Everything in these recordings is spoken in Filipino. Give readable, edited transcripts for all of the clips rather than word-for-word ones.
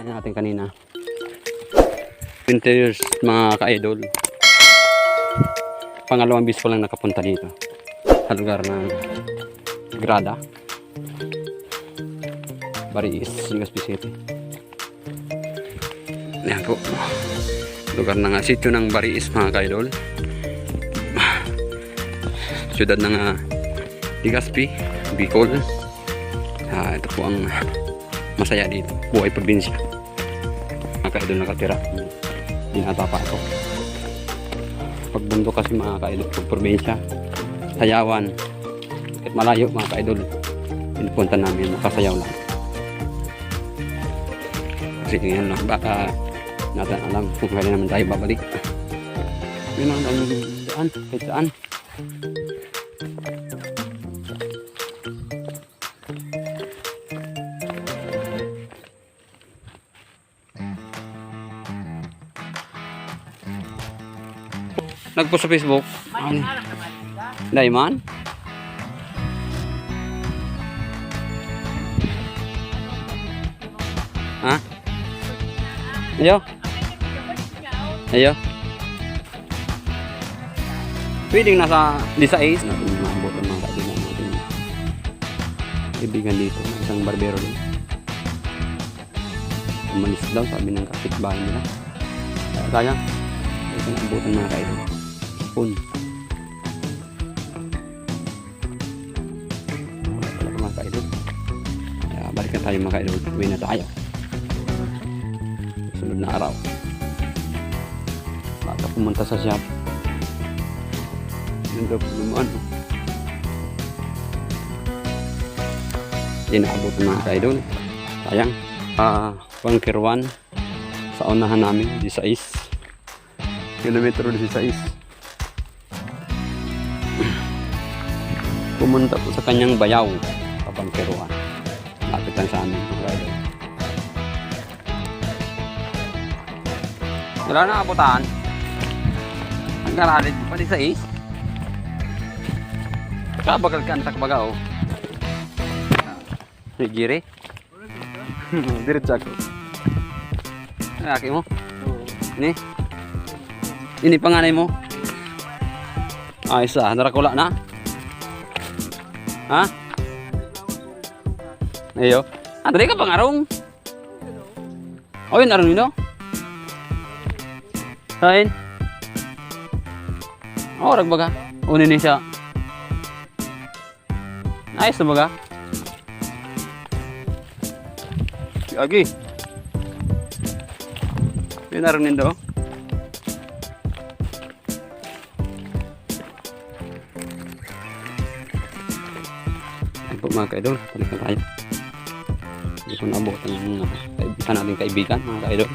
ano natin kanina. 20 years mga ka-idol. Pangalawang bis ko lang nakapunta dito. Sa lugar ng Grada. Bariis, Legazpi City. Yan po. Lugar ng sitio ng Bariis mga ka-idol. Siyudad ng Legazpi, Bicol. Ito po ang masaya dito. Buhay probinsya. Mga ka-idol nakatira. Dinatapa ako. Pagbundok kasi mga ka-idol, pag probinsya, sayawan. Kahit malayo mga ka-idol, pinupunta namin, makasayaw lang. Kasi ngayon lang, baka natin alam kung kailan naman tayo babalik. Yun ang daan, kahit saan. Nagpost sa Facebook. Daiman? Ha? Ayo. Ayo. Pwedeng nasa Lisais na mabot ang mga kaibigan natin. Kaibigan dito, isang barbero din. Umalis daw, sabi ng kapitbahay nila. Sayang. Ito na abutan mga kaibigan. Pun. Wala pala mga ka-idol. Kaya balik na tayo mga ka-idol. Uwi na tayo. Sunod na araw. Baka pumunta sa shop. Yun daw lumaan. Hindi naabot mga ka-idol. Sayang. Bunker 1. Sa unahan namin. 16. Kilometro 16. Pumunta po sa kanyang bayaw Kapangkeruan. Lapit lang sa amin mga idol. Wala na abutan. Ang karalit pa di sa is. Kabagal ka antak baga oh. Gire. Diretso ako. Laki mo. Ini panganay mo. Ayos narakula na. Ha? Ayo. Tadi ka pangarong. Oh, yun arong nino. Kain. Oh, ragbaga. Unin siya. Ayos na baga. Lagi. Yun arong nindo. Mga ka-idol, balik na tayo. Hindi ko naabot ang isa natin kaibigan mga ka-idol.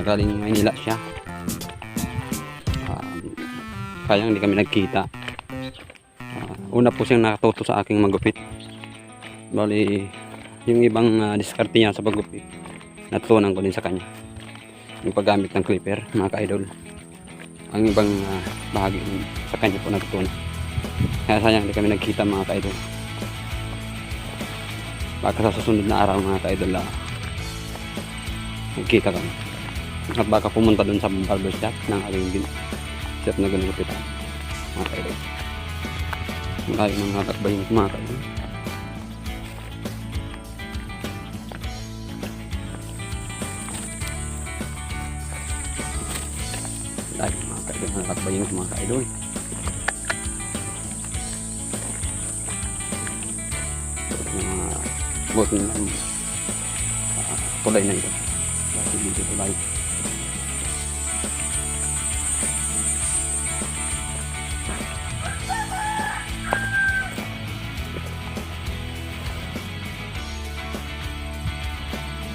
Galing Maynila siya. Kaya hindi kami nagkita. Una po siyang nakatuto sa aking magupit. Bali yung ibang diskarte niya sa paggupit, natutunan ko din sa kanya. Yung paggamit ng clipper mga ka-idol. Ang ibang bahagi sa kanya po natutunan. Kaya sayang hindi kami nagkita mga ka-idol. Baka sa susunod na araw mga ka-idol magkita kami. At baka pumunta dun sa barber shop ng aking shop na ginugupitan mga ka-idol. Malayo mga kakbayin mga ka-idol. Malayo mga ka-idol, mga kakbayin mga ka-idol. Buti lang tulay na ito. Bakit dito tulay?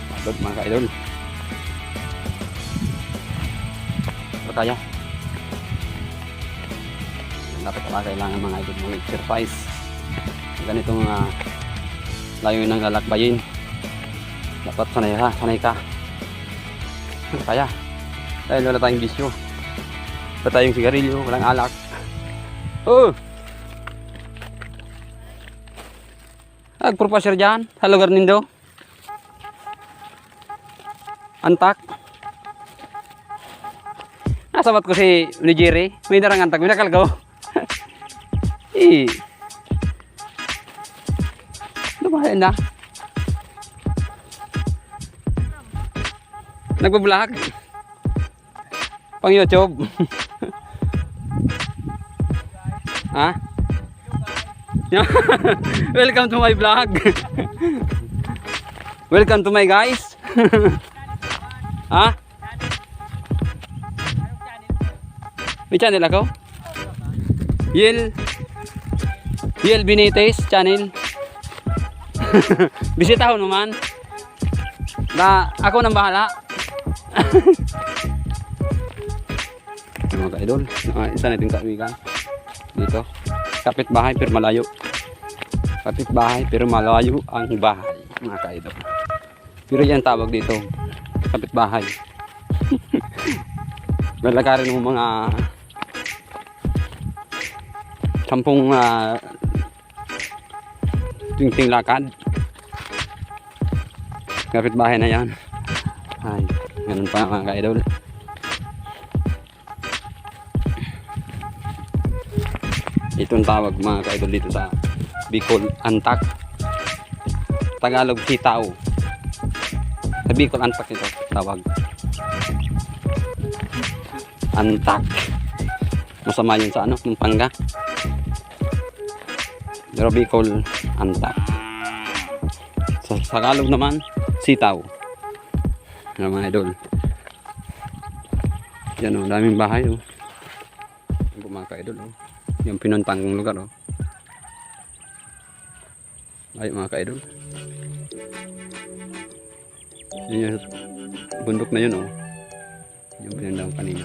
Pagod mga ka-idol. Kaya dapat pala kailangan mga idol mga exercise. Ganitong layo ng lalakbayin. Dapat sanay ka. Kaya dahil wala tayong bisyo, wala tayong sigarilyo, walang alak. Nagpropasyon dyan sa lugar nindo. Antak. Nasabat ko si ni Jerry. May darang antak. May nakalgaw. Lumayan na. Nagbablog. Pang YouTube. Ha? Welcome to my vlog. Welcome to my guys. Ha? May channel ako? Yel Benitez channel. Bisita ko naman. Na ako nang bahala. Mga ka-idol, isa natin kaibigan dito. Kapit bahay pero malayo. Kapit bahay pero malayo ang bahay, mga ka-idol. Pero yan tawag dito, kapit bahay. Lalakarin mo mga 10 ting lakad. Kapit bahay na yan. Ay, ganun pa mga ka-idol. Itong tawag mga ka-idol dito sa Bicol, Antak. Tagalog, sitaw. Sa Bicol, Antak ito tawag. Antak. Masama yun sa ano, Pampanga. Pero Bicol, Antak. Sa Tagalog naman, sitaw. Ano mga idol. Yan o, daming bahay o. Yan mga ka-idol o. Yung pinuntang lugar o. Ay mga ka-idol. Yun yung bundok na yun o. Yung pinundang kanina.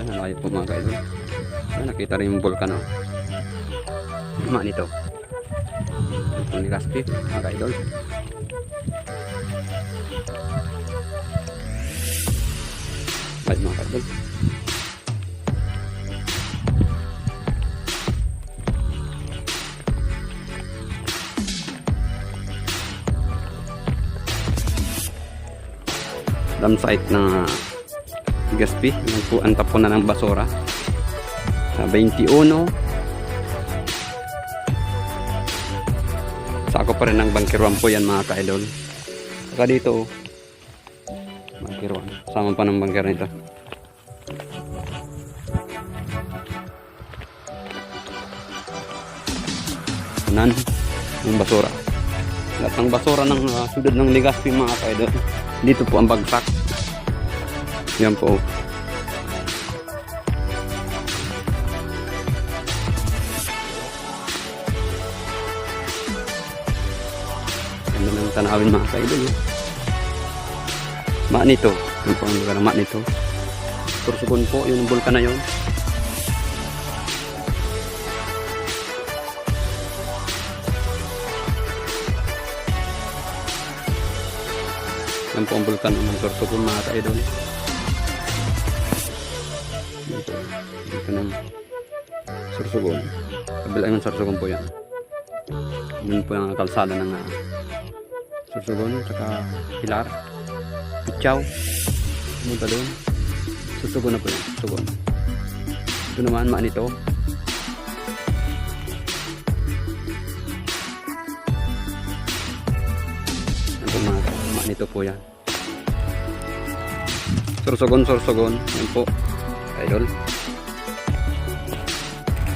Yan ang layo po mga ka-idol. Yan, nakita rin yung volcan o. Lima nito. Ito ni Raspi mga ka-idol. Ay mga ka-idol. Dam site ng Gaspi, ang tapon na ng basura sa 21. Sako pa rin ng bangkiruan po yan mga ka-idol. Saka dito bangkiruan, sama pa ng bangkiruan ito. Kanan yung basura, lahat ng basura ng sudad ng Legazpi mga ka-idol. Dito po ang bagsak. Yan po. Ganda ng tanawin mga ka-idol. Manito. Yan po ang lugar ng Manito. Sorsogon po yung bulkan na yun. Yan po ang bulkan ng Sorsogon mga ka-idol. Dito ng Sorsogon. Kabila yung Sorsogon po yan. Yun po yung kalsada ng Sorsogon, saka Pilar, Pichaw. Pumunta doon. Sorsogon na po yan. Sorsogon. Ito naman, Manito. Ito mga Manito po yan. Sorsogon. Yan po. Idol.